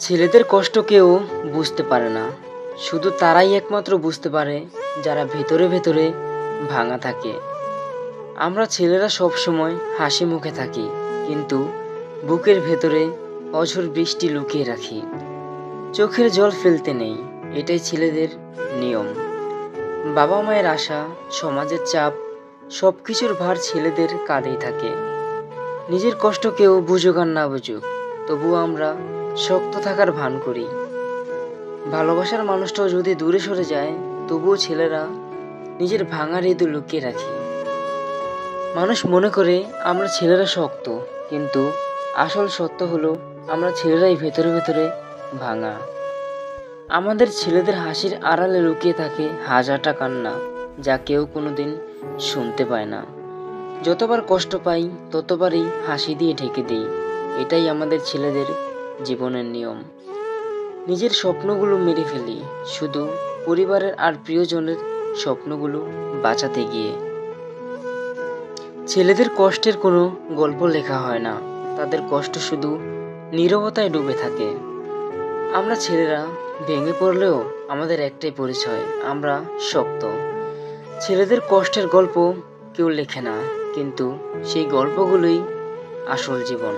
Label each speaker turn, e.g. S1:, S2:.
S1: ছেলেদের কষ্ট কেউ বুঝতে পারে না, শুধু তারাই একমাত্র বুঝতে পারে যারা ভেতরে ভেতরে ভাঙা থাকে। আমরা ছেলেরা সব সময় হাসি মুখে থাকি, কিন্তু বুকের ভেতরে অঝোর বৃষ্টি লুকিয়ে রাখি। চোখের জল ফেলতে নেই, এটাই ছেলেদের নিয়ম। বাবা মায়ের আশা, সমাজের চাপ, সবকিছুর ভার ছেলেদের কাঁধেই থাকে। নিজের কষ্ট কেউ বুঝুক আর না বুঝুক, তবুও আমরা শক্ত থাকার ভান করি। ভালোবাসার মানুষটাও যদি দূরে সরে যায়, তবুও ছেলেরা নিজের ভাঙা হৃদয় লুকিয়ে রাখি। মানুষ মনে করে আমরা ছেলেরা শক্ত, কিন্তু আসল সত্য হলো আমরা ছেলেরাই ভেতরে ভেতরে ভাঙা। আমাদের ছেলেদের হাসির আড়ালে লুকিয়ে থাকে হাজারটা কান্না, যা কেউ কোনোদিন শুনতে পায় না। যতবার কষ্ট পাই ততবারই হাসি দিয়ে ঢেকে দিই। এটাই আমাদের ছেলেদের জীবনের নিয়ম। নিজের স্বপ্নগুলো মেরে ফেলি শুধু পরিবারের আর প্রিয়জনের স্বপ্নগুলো বাঁচাতে গিয়ে। ছেলেদের কষ্টের কোনো গল্প লেখা হয় না, তাদের কষ্ট শুধু নীরবতায় ডুবে থাকে। আমরা ছেলেরা ভেঙে পড়লেও আমাদের একটাই পরিচয়, আমরা শক্ত। ছেলেদের কষ্টের গল্প কেউ লেখে না, কিন্তু সেই গল্পগুলোই আসল জীবন।